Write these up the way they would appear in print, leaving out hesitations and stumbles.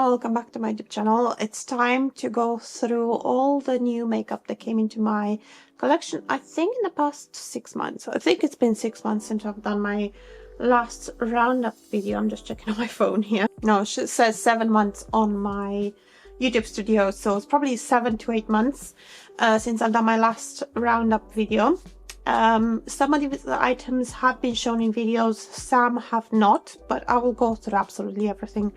welcome back to my YouTube channel. It's time to go through all the new makeup that came into my collection. I think in the past 6 months. I think it's been 6 months since I've done my last roundup video. I'm just checking on my phone here. No, it says 7 months on my YouTube studio, so it's probably 7 to 8 months since I've done my last roundup video. Some of the items have been shown in videos, some have not, but I will go through absolutely everything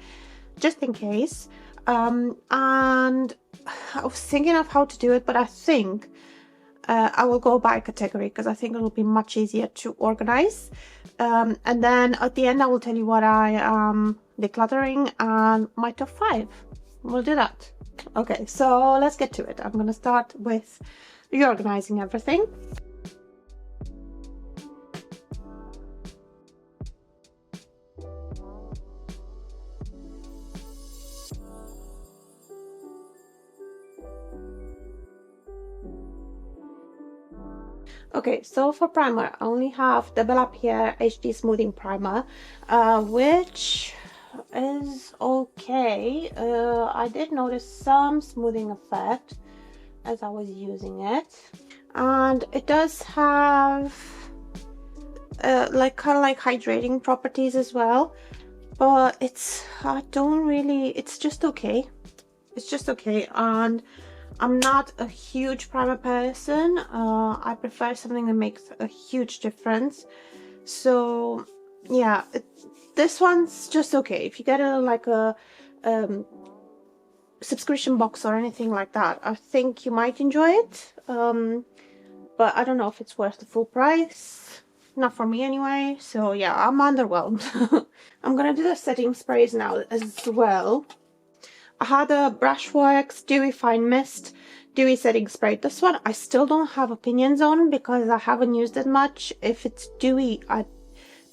just in case. And I was thinking of how to do it, but I think I will go by category because I think it will be much easier to organize. And then at the end I will tell you what I am decluttering and my top 5. We'll do that. Okay, so let's get to it. I'm gonna start with reorganizing everything. Okay, so for primer, I only have the Bella Pierre HD Smoothing Primer, which is okay. I did notice some smoothing effect as I was using it, and it does have kind of like hydrating properties as well, but it's just okay. It's just okay, and I'm not a huge primer person. I prefer something that makes a huge difference. So yeah, this one's just okay. If you get a subscription box or anything like that, I think you might enjoy it. But I don't know if it's worth the full price. Not for me anyway. So yeah, I'm underwhelmed. I'm gonna do the setting sprays now as well. I had a Brushworks Dewy Fine Mist Dewy Setting Spray. This one I still don't have opinions on because I haven't used it much. If it's dewy, I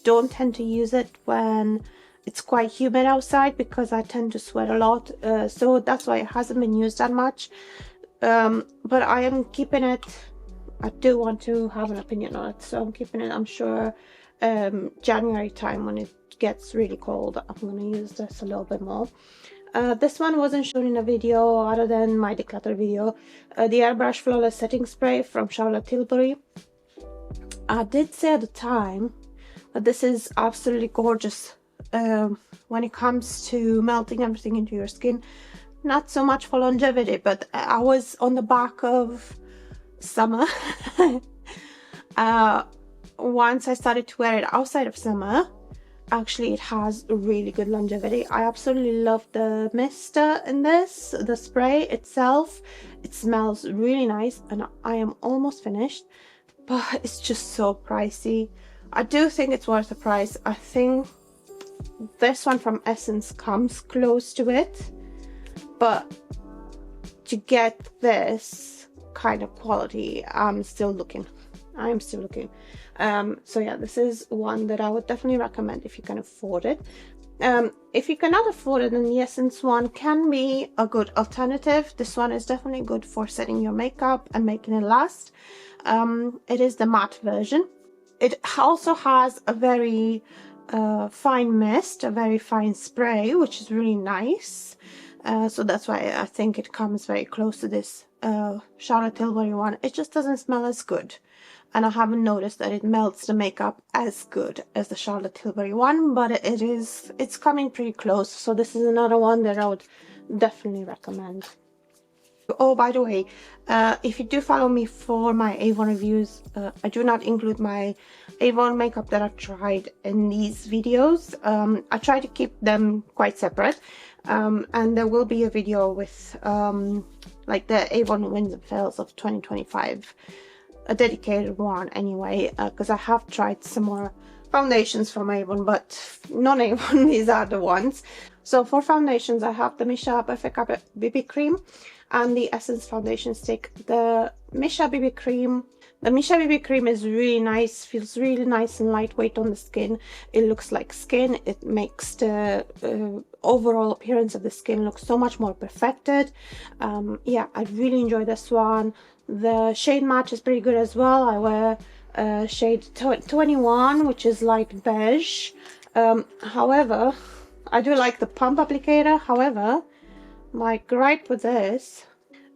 don't tend to use it when it's quite humid outside because I tend to sweat a lot. So that's why it hasn't been used that much. But I am keeping it. I do want to have an opinion on it, so I'm keeping it. I'm sure January time when it gets really cold, I'm going to use this a little bit more. This one wasn't shown in a video other than my declutter video. The Airbrush Flawless Setting Spray from Charlotte Tilbury. I did say at the time that this is absolutely gorgeous when it comes to melting everything into your skin. Not so much for longevity, but I was on the back of summer. Once I started to wear it outside of summer, actually it has really good longevity. I absolutely love the mist in this, the spray itself. It smells really nice, and I am almost finished, but it's just so pricey. I do think it's worth the price. I think this one from Essence comes close to it, but to get this kind of quality, I'm still looking. So yeah, this is one that I would definitely recommend if you can afford it. If you cannot afford it, then the Essence one can be a good alternative. This one is definitely good for setting your makeup and making it last. It is the matte version. It also has a very fine mist, a very fine spray, which is really nice. So that's why I think it comes very close to this Charlotte Tilbury one. It just doesn't smell as good, and I haven't noticed that it melts the makeup as good as the Charlotte Tilbury one, but it's coming pretty close. So this is another one that I would definitely recommend. Oh, by the way, if you do follow me for my Avon reviews, I do not include my Avon makeup that I've tried in these videos. I try to keep them quite separate, and there will be a video with like the Avon Wins and Fails of 2025, a dedicated one anyway, because I have tried some more foundations from Avon, but non-Avon, these are the ones. So for foundations, I have the Missha Perfect BB Cream and the Essence Foundation Stick. The Missha BB Cream is really nice, feels really nice and lightweight on the skin. It looks like skin. It makes the overall appearance of the skin look so much more perfected. Yeah, I really enjoy this one. The shade match is pretty good as well. I wear shade 21, which is like beige. However, I do like the pump applicator. However, my gripe with this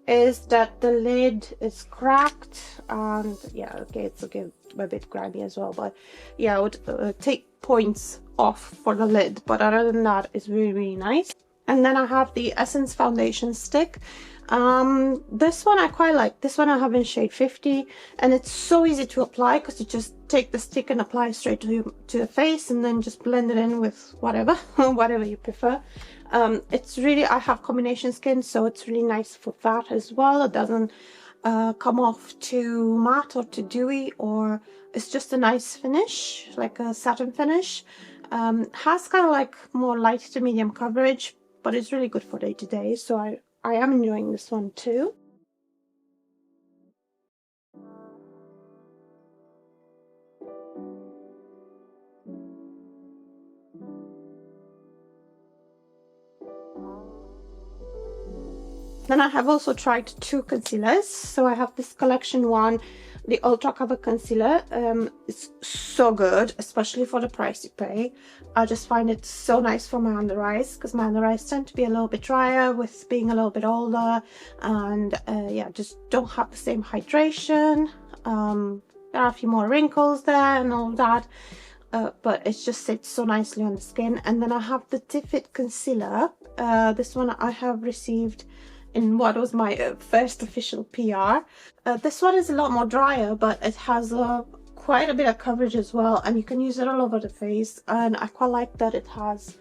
is that the lid is cracked, and yeah, okay, it's okay, a bit grimy as well, but yeah, I would take points off for the lid, but other than that, it's really, really nice. And then I have the Essence foundation stick. This one I quite like. This one I have in shade 50, and it's so easy to apply because you just take the stick and apply straight to the face, and then just blend it in with whatever whatever you prefer. It's really, I have combination skin, so it's really nice for that as well. It doesn't come off too matte or too dewy, or it's just a nice finish, like a satin finish. Has kind of like more light to medium coverage, but it's really good for day to day, so I am enjoying this one too. Then I have also tried 2 concealers. So I have this collection one, the Ultra Cover Concealer. It's so good, especially for the price you pay. I just find it so nice for my under eyes, because my under eyes tend to be a little bit drier with being a little bit older, and yeah, just don't have the same hydration. There are a few more wrinkles there and all that. But it just sits so nicely on the skin. And then I have the Fit Concealer. This one I have received in what was my first official PR. This one is a lot more drier, but it has quite a bit of coverage as well, and you can use it all over the face. And I quite like that it has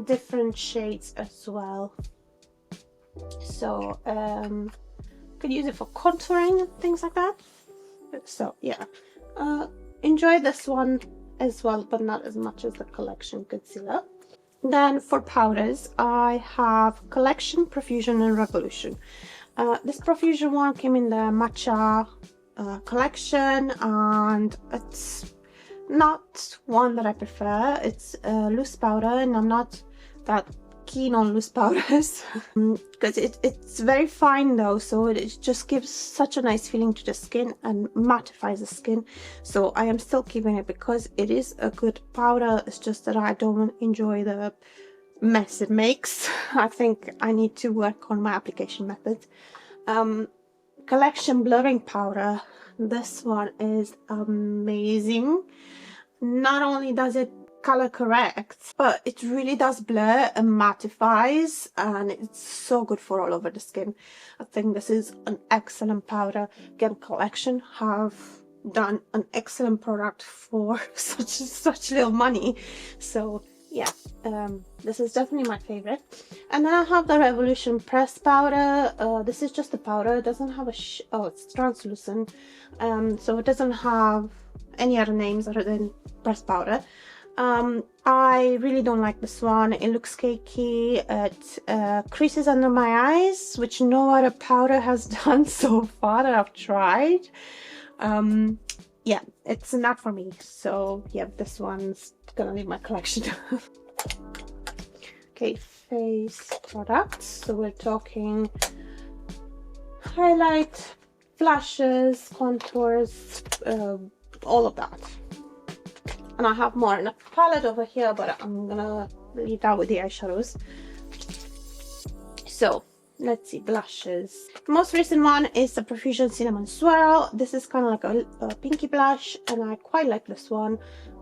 different shades as well. So you can use it for contouring and things like that. So yeah, enjoy this one as well, but not as much as the collection concealer. Then for powders, I have Collection, Profusion and Revolution. This Profusion one came in the matcha collection, and it's not one that I prefer. It's a loose powder, and I'm not that keen on loose powders because it's very fine though, so it just gives such a nice feeling to the skin and mattifies the skin. So I am still keeping it because it is a good powder. It's just that I don't enjoy the mess it makes. I think I need to work on my application method. Collection blurring powder, this one is amazing. Not only does it color correct, but it really does blur and mattifies, and it's so good for all over the skin. I think this is an excellent powder. Again, Collection have done an excellent product for such little money. So yeah, this is definitely my favorite. And then I have the Revolution press powder. This is just a powder. It doesn't have a oh, it's translucent, so it doesn't have any other names other than press powder. I really don't like this one. It looks cakey. It creases under my eyes, which no other powder has done so far that I've tried. Yeah, it's not for me. So yeah, this one's gonna leave my collection. Okay, face products. So we're talking highlight, flashes, contours, all of that. And I have more in a palette over here, but I'm gonna leave that with the eyeshadows. So let's see, blushes. The most recent one is the Profusion Cinnamon Swirl. This is kind of like a pinky blush, and I quite like this one.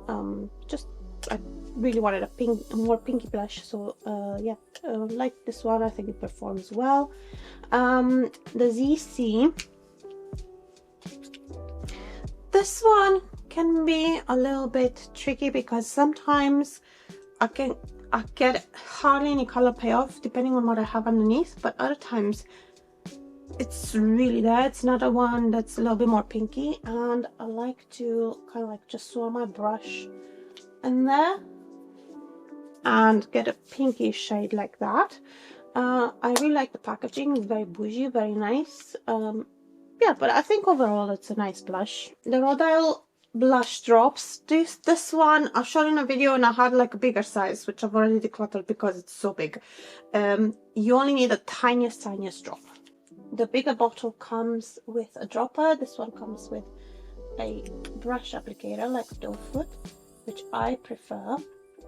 I really wanted a more pinky blush, so yeah, like this one. I think it performs well. The ZC. This one can be a little bit tricky because sometimes I get hardly any color payoff depending on what I have underneath, but other times it's really there. It's another one that's a little bit more pinky, and I like to kind of like just swirl my brush in there and get a pinky shade like that. I really like the packaging. It's very bougie, very nice. Yeah, but I think overall it's a nice blush. The Rodale blush drops. This one I've shown in a video, and I had like a bigger size, which I've already decluttered because it's so big. You only need the tiniest drop. The bigger bottle comes with a dropper. This one comes with a brush applicator like doe foot, which I prefer.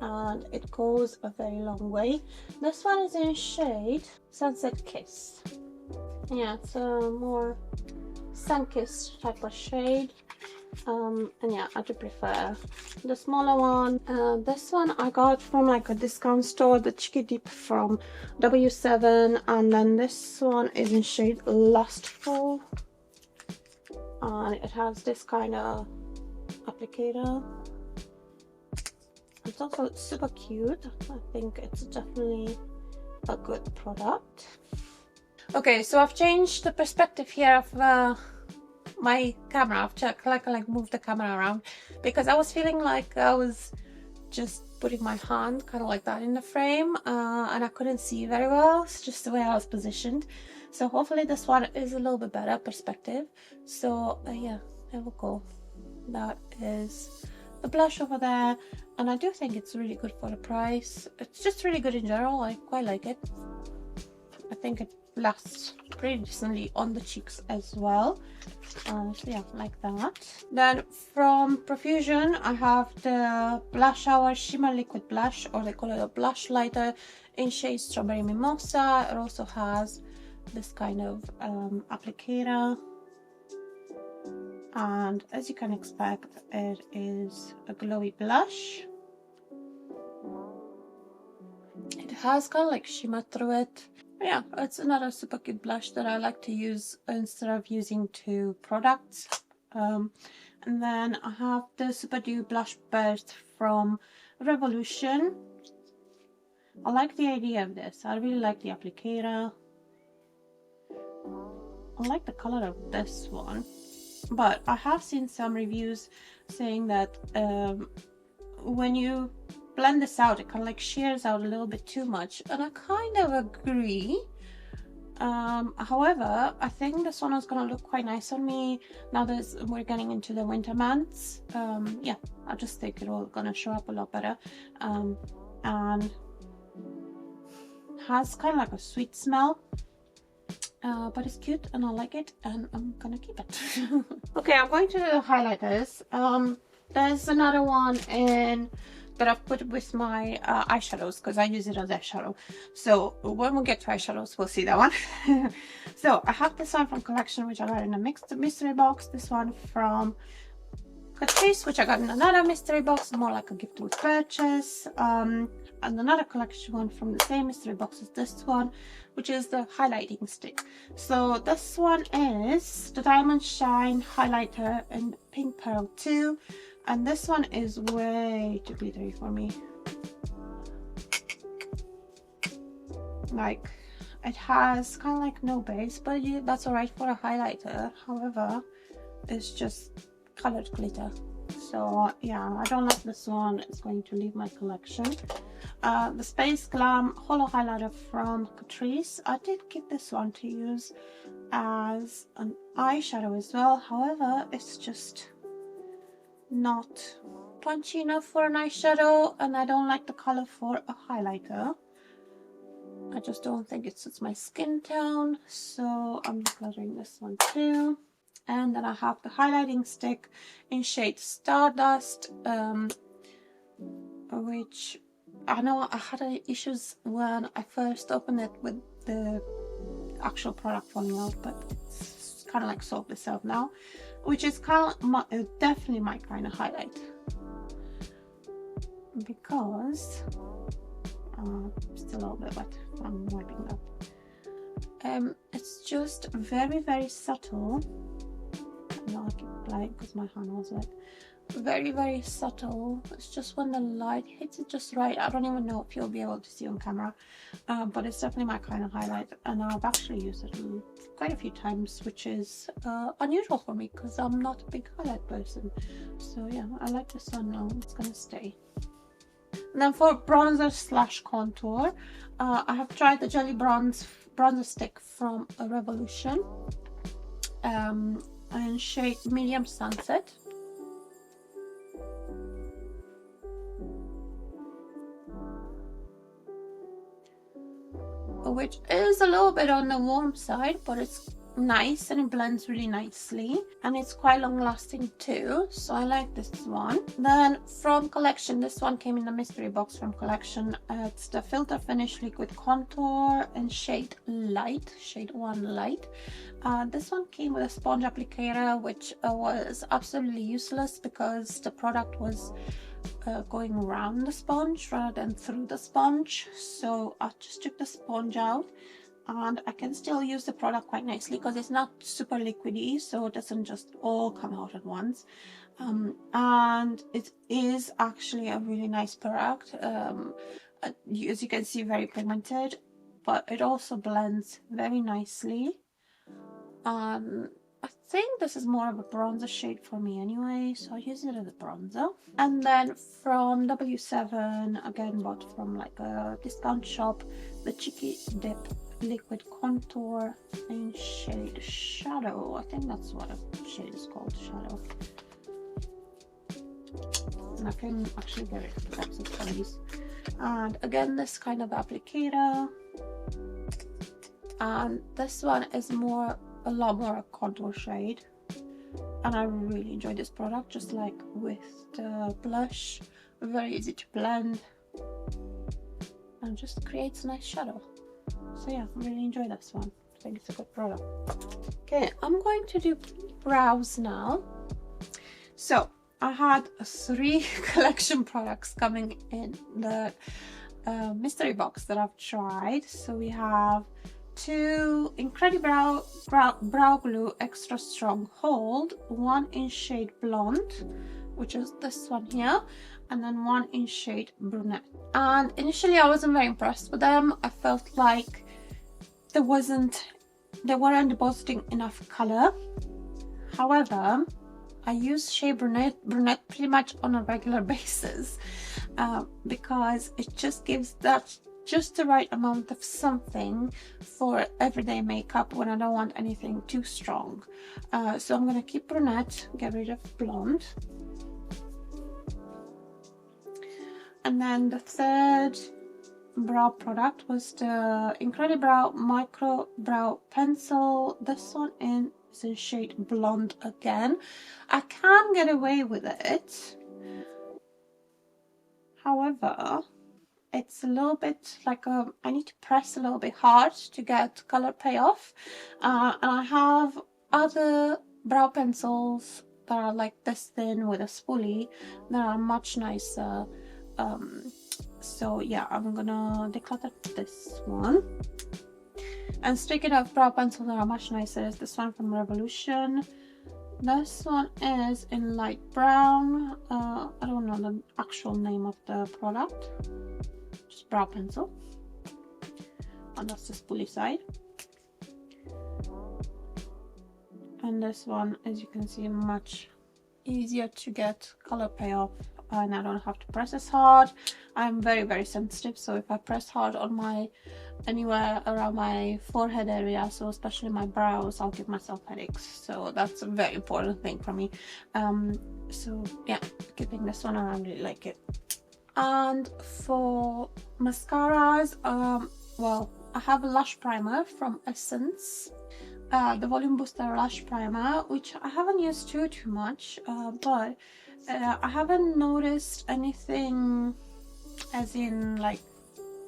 and it goes a very long way. This one is in shade Sunset Kiss. Yeah, it's a more sun-kissed type of shade. And yeah, I do prefer the smaller one. This one I got from like a discount store, the Chicky Dip from W7, and then this one is in shade Lustful, and it has this kind of applicator. It's also super cute. I think it's definitely a good product. Okay, so I've changed the perspective here of my camera. I've checked, like moved the camera around because I was feeling like I was just putting my hand kind of like that in the frame, and I couldn't see very well. It's just the way I was positioned. So hopefully this one is a little bit better perspective. So yeah, there we go. That is the blush over there, and I do think it's really good for the price. It's just really good in general. I quite like it. I think it lasts pretty decently on the cheeks as well. So yeah, like that. Then from Profusion I have the Blush Hour Shimmer Liquid Blush, or they call it a blush lighter, in shade Strawberry Mimosa. It also has this kind of applicator, and as you can expect, it is a glowy blush. It has kind of like shimmer through it. Yeah, it's another super cute blush that I like to use instead of using two products. And then I have the Super Dew Blush Burst from Revolution. I like the idea of this. I really like the applicator. I like the color of this one, but I have seen some reviews saying that when you blend this out, it kind of like shears out a little bit too much, and I kind of agree. However, I think this one is gonna look quite nice on me now that we're getting into the winter months. Yeah, I just think it all gonna show up a lot better, and has kind of like a sweet smell, but it's cute and I like it, and I'm gonna keep it. Okay, I'm going to do the highlighters. There's another one in that I've put with my eyeshadows because I use it as eyeshadow. So when we get to eyeshadows, we'll see that one. So I have this one from Collection, which I got in a mixed mystery box. This one from Catrice, which I got in another mystery box, more like a gift with purchase. And another collection one from the same mystery box as this one, which is the highlighting stick. So this one is the Diamond Shine highlighter in Pink Pearl 2. And this one is way too glittery for me. Like, it has kind of like no base, but that's alright for a highlighter. However, it's just colored glitter. So yeah, I don't like this one. It's going to leave my collection. The Space Glam Holo Highlighter from Catrice. I did keep this one to use as an eyeshadow as well. However, it's just not punchy enough for an eyeshadow, and I don't like the color for a highlighter. I just don't think it suits my skin tone, so I'm decluttering this one too. And then I have the highlighting stick in shade Stardust, which I know I had issues when I first opened it with the actual product falling out, but it's kind of like solved itself now, which is kind of definitely my kind of highlight, because still a little bit wet. I'm wiping that. It's just very, very subtle. No, I keep applying because my hand was wet. Very, very subtle. It's just when the light hits it just right. I don't even know if you'll be able to see on camera, but it's definitely my kind of highlight, and I've actually used it quite a few times, which is unusual for me because I'm not a big highlight person. So yeah, I like this one now. It's gonna stay. And then for bronzer slash contour, I have tried the Jelly bronzer stick from Revolution, in shade Medium Sunset. Which is a little bit on the warm side, but it's nice and it blends really nicely, and it's quite long lasting too, so I like this one. Then from collection, this one came in the mystery box from collection. It's the Filter Finish Liquid Contour in shade Light, shade 1 Light. This one came with a sponge applicator, which was absolutely useless because the product was going around the sponge rather than through the sponge, so I just took the sponge out, and I can still use the product quite nicely because it's not super liquidy, so it doesn't just all come out at once. And it is actually a really nice product. As you can see, very pigmented, but it also blends very nicely. I think this is more of a bronzer shade for me anyway, so I use it as a bronzer. And then from W7, again bought from like a discount shop, the Cheeky Dip Liquid Contour in shade Shadow. I think that's what a shade is called, Shadow. And I can actually get it from these. And again, this kind of applicator. And this one is a lot more a contour shade, and I really enjoy this product, just like with the blush. Very easy to blend and just creates a nice shadow. So yeah, I really enjoy this one. I think it's a good product. Okay, I'm going to do brows now. So I had 3 collection products coming in the mystery box that I've tried. So we have 2 Incredible Brow Glue Extra Strong Hold, one in shade Blonde, which is this one here, and then one in shade Brunette. And initially I wasn't very impressed with them. I felt like they weren't depositing enough color. However, I use shade Brunette pretty much on a regular basis because it just gives that just the right amount of something for everyday makeup when I don't want anything too strong. So I'm gonna keep Brunette, get rid of Blonde. And then the third brow product was the Incredible Micro Brow Pencil. This one is in shade Blonde again. I can get away with it. However, it's a little bit like I need to press a little bit hard to get color payoff. And I have other brow pencils that are like this thin with a spoolie that are much nicer. So yeah, I'm gonna declutter this one. And speaking of brow pencils that are much nicer, is this one from Revolution. This one is in light brown. I don't know the actual name of the product. Just brow pencil. And that's the spoolie side. And this one, as you can see, much easier to get color payoff, and I don't have to press as hard. I'm very sensitive, so if I press hard on anywhere around my forehead area, so especially my brows, I'll give myself headaches. So that's a very important thing for me. So yeah, keeping this one, I really like it. And for mascaras, well, I have a lash primer from Essence, the Volume Booster Lash Primer, which I haven't used too much, but I haven't noticed anything as in like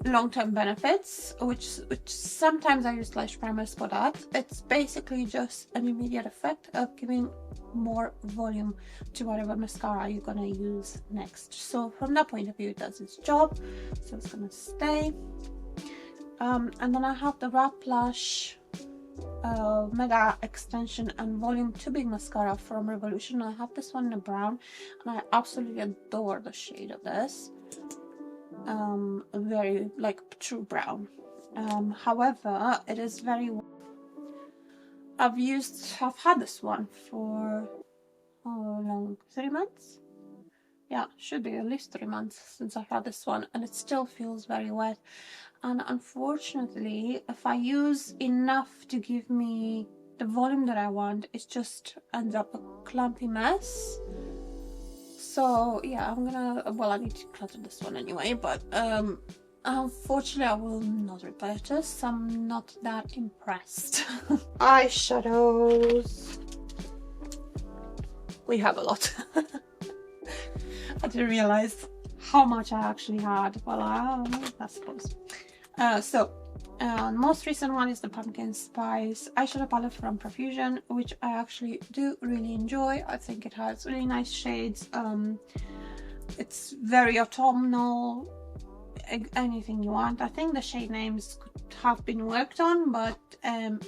long-term benefits, which sometimes I use lash primers for that. It's basically just an immediate effect of giving more volume to whatever mascara you're gonna use next. So from that point of view, it does its job, so it's gonna stay. And then I have the Wrap Lash Mega Extension and Volume Tubing Mascara from Revolution. I have this one in a brown, and I absolutely adore the shade of this. Very like true brown. However, it is very, I've had this one for how long? 3 months? Yeah, should be at least 3 months since I've had this one, and it still feels very wet. And unfortunately, if I use enough to give me the volume that I want, it just ends up a clumpy mess. So yeah, I'm gonna, well, I need to clutter this one anyway, but Unfortunately, I will not repurchase. I'm not that impressed. Eyeshadows. We have a lot. I didn't realize how much I actually had. Well, I suppose. Most recent one is the Pumpkin Spice eyeshadow palette from Profusion, which I actually do really enjoy. I think it has really nice shades. It's very autumnal, anything you want. I think the shade names could have been worked on, but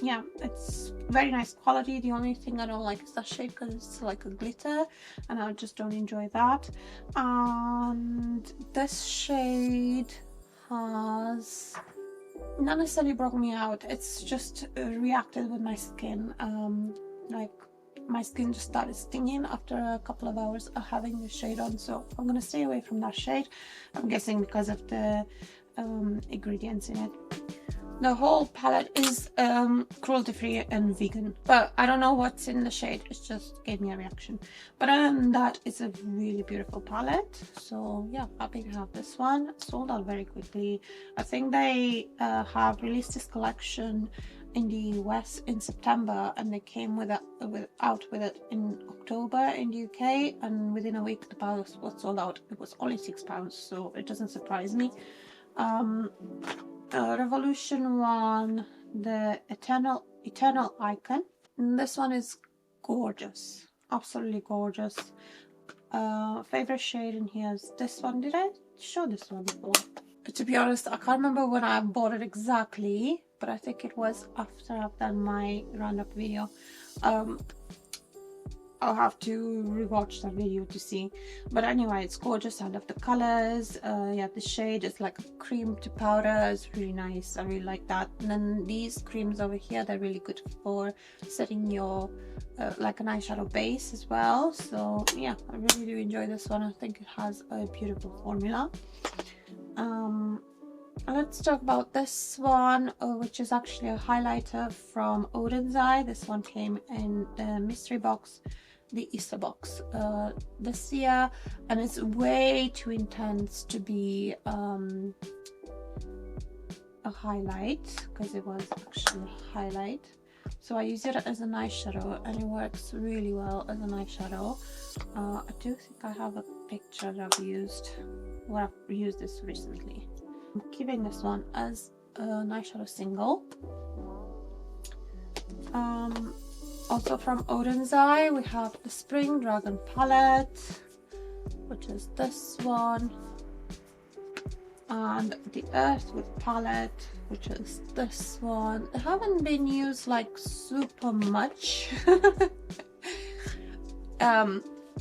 yeah, it's very nice quality. The only thing I don't like is that shade because it's like a glitter and I just don't enjoy that. And this shade has not necessarily broke me out, it's just reacted with my skin. Like my skin just started stinging after a couple of hours of having this shade on, so I'm gonna stay away from that shade. I'm guessing because of the ingredients in it. The whole palette is cruelty free and vegan, but I don't know what's in the shade, it just gave me a reaction. But other than that, it's a really beautiful palette. So yeah, happy to have this one. Sold out very quickly. I think they have released this collection in the US in September, and they came out with it in October in the UK, and within a week the palette was sold out. It was only £6, so it doesn't surprise me. Revolution one, the Eternal Icon. And this one is gorgeous, absolutely gorgeous. Favorite shade in here is this one. Did I show this one before? To be honest, I can't remember when I bought it exactly, but I think it was after I've done my roundup video. I'll have to rewatch that video to see, but anyway, it's gorgeous. I love the colors. Yeah, the shade is like cream to powder. It's really nice. I really like that. And then these creams over here, they're really good for setting your like an eyeshadow base as well. So yeah, I really do enjoy this one. I think it has a beautiful formula. Let's talk about this one, which is actually a highlighter from Odin's Eye. This one came in the mystery box, the Easter box this year, and it's way too intense to be a highlight, because it was actually a highlight. So I use it as an eyeshadow and it works really well as an eyeshadow. I do think I have a picture that I've used, where I've used this recently. I'm keeping this one as an eyeshadow single. Also from Odin's Eye, we have the Spring Dragon palette, which is this one, and the Earthwood palette, which is this one. They haven't been used like super much.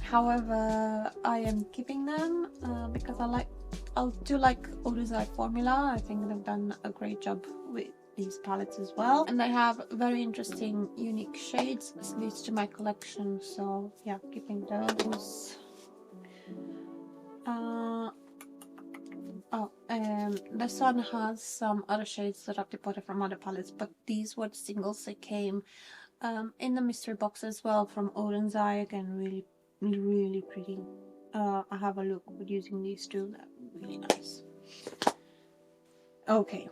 However, I am keeping them because I do like Odin's Eye formula. I think they've done a great job with these palettes as well, and they have very interesting unique shades. This leads to my collection, so yeah, keeping those. This one has some other shades that I've deported from other palettes, but these were the singles that came in the mystery box as well from Odin's Eye. Again, really pretty. I have a look with using these two, they're really nice. Okay,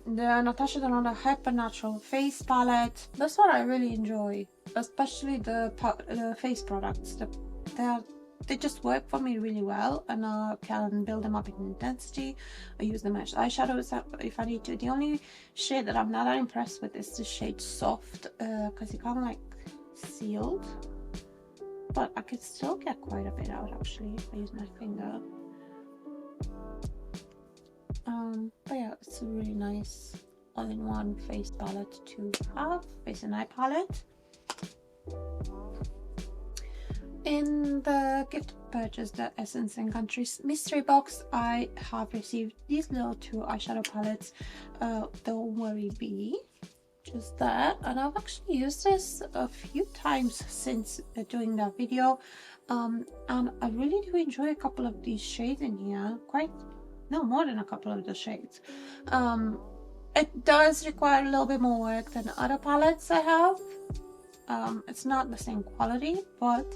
the Natasha Denona Hyper Natural Face Palette. This one I really enjoy, especially the face products. They just work for me really well, and I can build them up in intensity. I use them as eyeshadows if I need to. The only shade that I'm not that impressed with is the shade Soft, because it kind of like sealed, but I could still get quite a bit out actually if I use my finger. But yeah, it's a really nice all-in-one face palette to have, face and eye palette. In the gift purchase, the Essence and Countries mystery box, I have received these little two eyeshadow palettes, Don't Worry Bee, just that, and I've actually used this a few times since doing that video, and I really do enjoy a couple of these shades in here, more than a couple of the shades. It does require a little bit more work than other palettes I have. It's not the same quality, but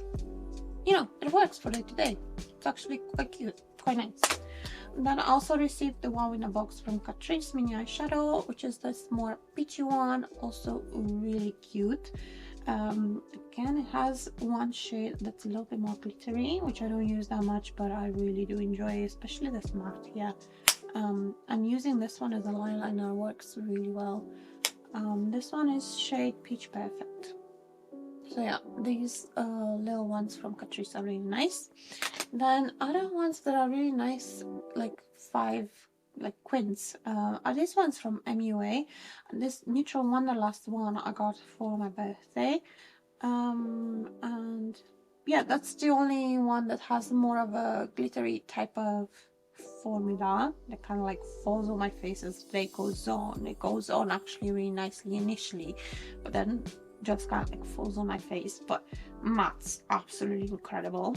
you know, it works for day to day. It's actually quite cute, quite nice. Then I also received the wow in a box from Catrice mini eyeshadow, which is this more peachy one, also really cute. Again, it has one shade that's a little bit more glittery, which I don't use that much, but I really do enjoy, especially this matte here. I'm using this one as a eyeliner, works really well. This one is shade Peach Perfect. So yeah, these little ones from Catrice are really nice. Then other ones that are really nice, like 5 like quints, are these ones from MUA. This Neutral Wanderlust one I got for my birthday, and yeah, that's the only one that has more of a glittery type of formula that kind of like falls on my face as the day goes on. It goes on actually really nicely initially, but then just kind of like falls on my face. But matte's absolutely incredible.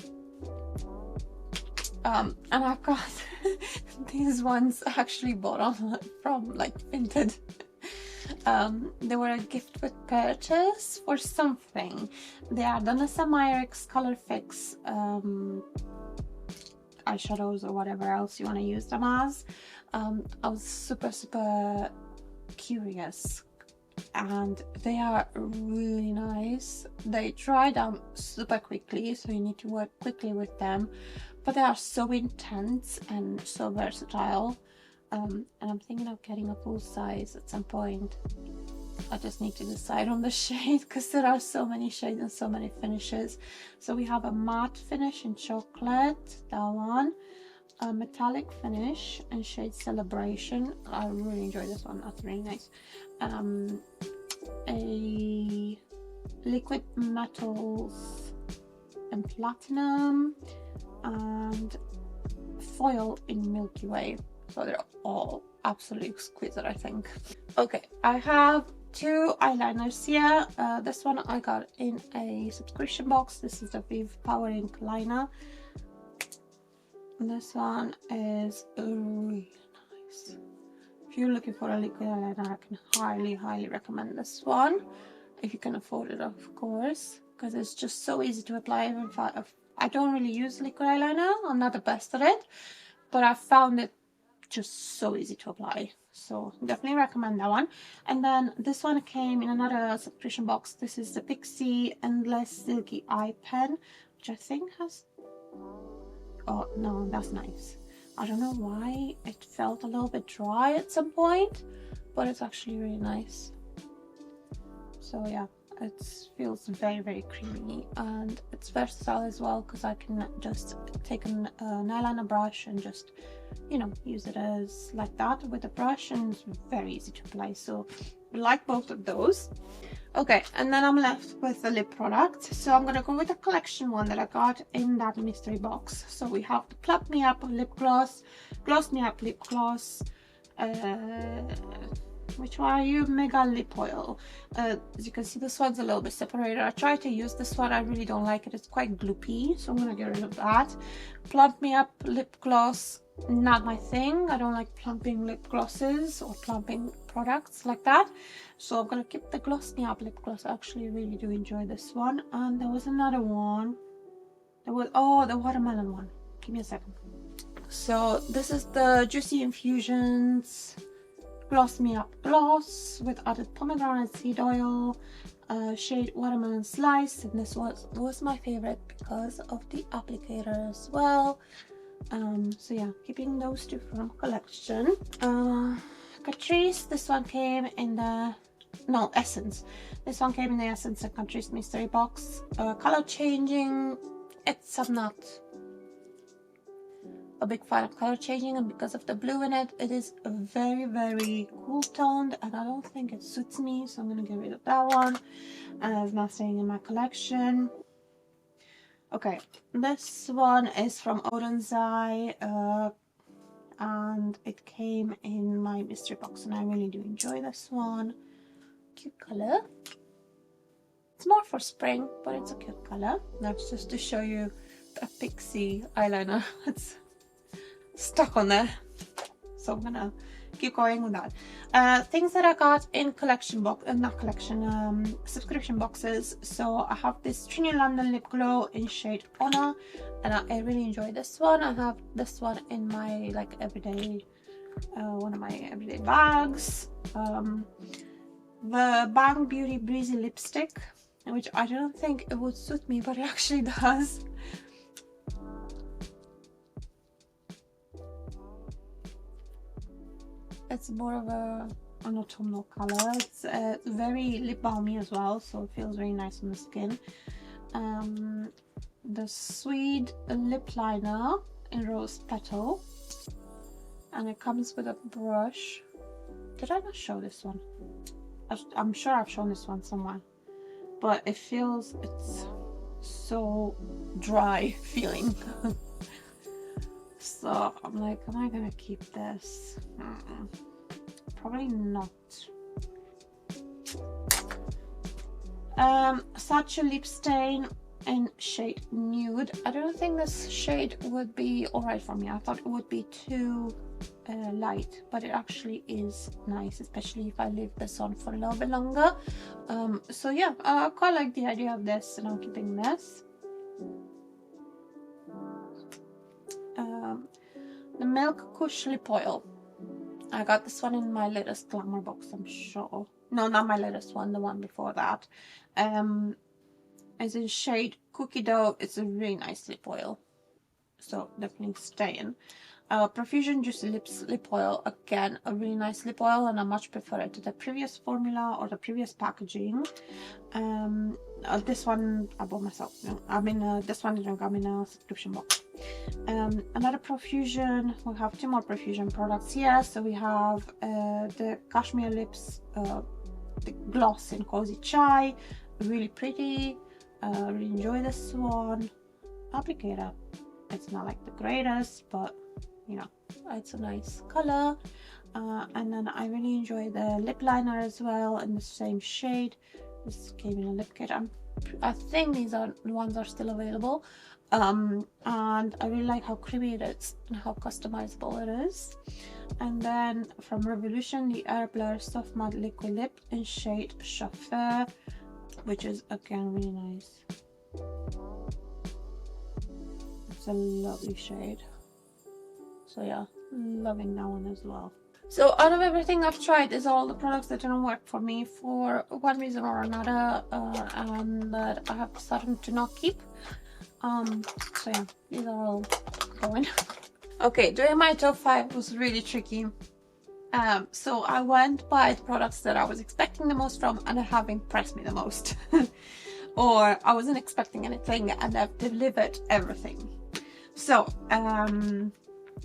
And I've got these ones actually bought on from like Vinted. They were a gift with purchase for something. They are the Natasha Denona Color Fix eyeshadows or whatever else you want to use them as. I was super curious, and they are really nice. They dry down super quickly, so you need to work quickly with them, but they are so intense and so versatile. And I'm thinking of getting a full size at some point. I just need to decide on the shade because there are so many shades and so many finishes. So we have a matte finish in chocolate, that one, a metallic finish and shade Celebration. I really enjoy this one, that's really nice. A liquid metals and platinum, and foil in Milky Way. So they're all absolutely exquisite, I think. Okay, I have 2 eyeliners here. This one I got in a subscription box. This is the Vieve Power Ink liner. And this one is really nice. If you're looking for a liquid eyeliner, I can highly recommend this one. If you can afford it, of course, because it's just so easy to apply. Even if I don't really use liquid eyeliner, I'm not the best at it, but I found it just so easy to apply, so definitely recommend that one. And then this one came in another subscription box. This is the Pixie Endless Silky Eye Pen, which I think has, oh no, that's nice. I don't know why it felt a little bit dry at some point, but it's actually really nice. So yeah, it feels very creamy, and it's versatile as well because I can just take an eyeliner brush and just, you know, use it as like that with a brush, and it's very easy to apply. So I like both of those. Okay, and then I'm left with the lip product. So I'm gonna go with the collection one that I got in that mystery box. So we have the Plump Me Up lip gloss, Gloss Me Up lip gloss, which one are you? Mega lip oil. As you can see, this one's a little bit separated. I tried to use this one, I really don't like it. It's quite gloopy, so I'm gonna get rid of that. Plump Me Up lip gloss, not my thing. I don't like plumping lip glosses or plumping products like that, so I'm gonna keep the Gloss Me Up lip gloss. I actually really do enjoy this one. And there was another one. There was, oh, the watermelon one. Give me a second. So this is the Juicy Infusions Gloss Me Up gloss with added pomegranate seed oil, shade Watermelon Slice, and this was my favorite because of the applicator as well. So yeah, keeping those 2 from collection. Catrice, this one came in the, no, Essence. This one came in the Essence and Catrice mystery box. Color changing, I'm not a big fan of color changing, and because of the blue in it, it is very cool toned, and I don't think it suits me, so I'm gonna get rid of that one. And it's not staying in my collection. Okay, this one is from Odenzai, and it came in my mystery box, and I really do enjoy this one. Cute color. It's more for spring, but it's a cute color. That's just to show you a pixie eyeliner. It's stuck on there, so I'm gonna keep going with that. Things that I got in collection box, not collection, subscription boxes. So I have this Trini London lip glow in shade Honor, and I really enjoy this one. I have this one in my like everyday, one of my everyday bags. The Bang Beauty Breezy lipstick, which I don't think it would suit me, but it actually does. It's more of an autumnal color. It's very lip balmy as well, so it feels very nice on the skin. The Sweet lip liner in Rose Petal, and it comes with a brush. Did I not show this one? I'm sure I've shown this one somewhere, but it feels, it's so dry feeling. So I'm like, am I gonna keep this? Probably not. Such a lip stain in shade Nude. I don't think this shade would be alright for me. I thought it would be too light, but it actually is nice, especially if I leave this on for a little bit longer. So yeah, I quite like the idea of this, and I'm keeping this. The Milk Kush lip oil. I got this one in my latest glamour box, I'm sure. No, not my latest one, the one before that. It's in shade Cookie Dough. It's a really nice lip oil, so definitely stay in. Profusion Juicy Lips lip oil, again a really nice lip oil, and I much prefer it to the previous formula or the previous packaging. This one I bought myself. I mean, this one didn't come in a subscription box. Another Profusion. We have two more Profusion products here. So we have the Cashmere Lips, the gloss in Cozy Chai, really pretty. Really enjoy this one. Applicator, it's not like the greatest, but you know, it's a nice color. And then I really enjoy the lip liner as well in the same shade. This came in a lip kit. I think these are the ones are still available. And I really like how creamy it is and how customizable it is. And then from Revolution, the Air Blur Soft Matte Liquid Lip in shade Chauffeur, which is again really nice. It's a lovely shade. So yeah, loving that one as well. So out of everything I've tried, is all the products that didn't work for me for one reason or another, and that I have decided to not keep. So yeah, these are all going. Okay, doing my top 5 was really tricky. So I went by the products that I was expecting the most from and have impressed me the most. Or I wasn't expecting anything and I've delivered everything. So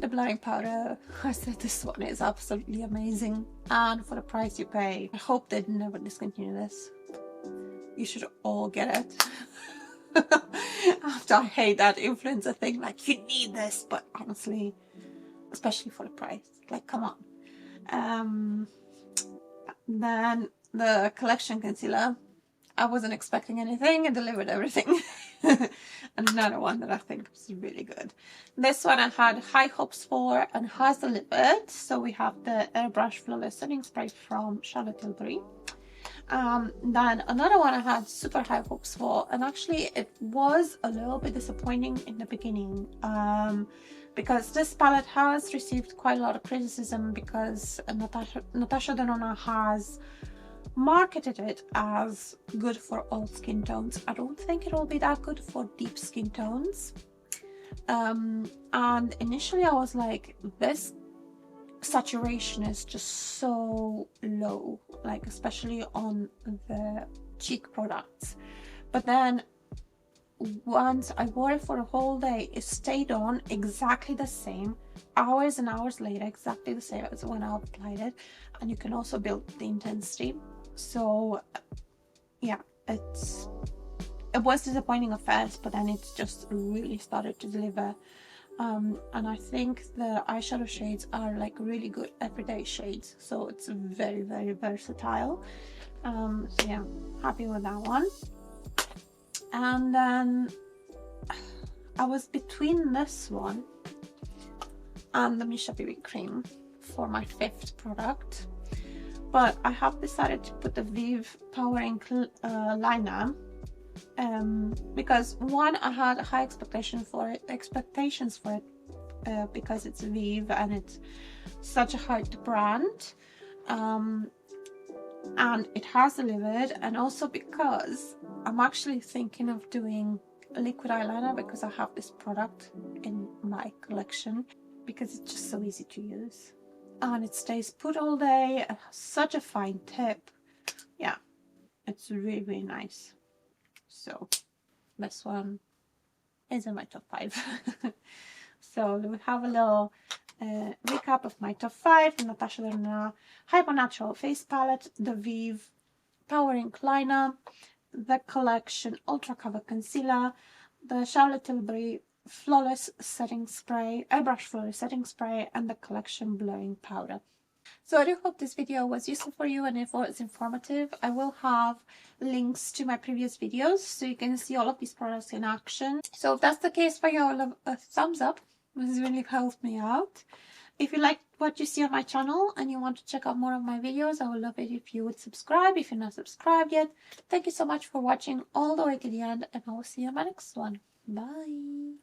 the blurring powder, I said this one is absolutely amazing, and for the price you pay, I hope they never discontinue this. You should all get it. After I hate that influencer thing, like you need this, but honestly, especially for the price, like come on. Then the collection concealer, I wasn't expecting anything and delivered everything. Another one that I think is really good. This one I had high hopes for and has delivered. So we have the Airbrush Flawless Setting Spray from Charlotte Tilbury. Then another one I had super high hopes for, and actually it was a little bit disappointing in the beginning, because this palette has received quite a lot of criticism because Natasha Denona has marketed it as good for all skin tones. I don't think it will be that good for deep skin tones. And initially I was like, this saturation is just so low, like especially on the cheek products. But then once I wore it for a whole day, it stayed on exactly the same, hours and hours later, exactly the same as when I applied it. And you can also build the intensity. So yeah, it was disappointing at first, but then it's just really started to deliver. And I think the eyeshadow shades are like really good everyday shades, so it's very, very versatile. So yeah, happy with that one. And then I was between this one and the Missha BB cream for my 5th product, but I have decided to put the Vieve Powering Liner because one, I had high expectations for it because it's Vieve and it's such a hard brand, and it has delivered, and also because I'm actually thinking of doing a liquid eyeliner because I have this product in my collection because it's just so easy to use and it stays put all day and has such a fine tip. Yeah, it's really, really nice. So this one is in my top 5. So we have a little recap of my top 5: the Natasha Denona Hyper Natural Face Palette, the Vieve Powering Liner, the Collection Ultra Cover Concealer, the Charlotte Tilbury Flawless Setting Spray, Airbrush Flawless Setting Spray, and the Collection Blurring Powder. So I do hope this video was useful for you and it was informative. I will have links to my previous videos so you can see all of these products in action. So if that's the case for you, I'll love a thumbs up. This really helps me out. If you like what you see on my channel and you want to check out more of my videos, I would love it if you would subscribe if you're not subscribed yet. Thank you so much for watching all the way to the end, and I will see you in my next one. Bye!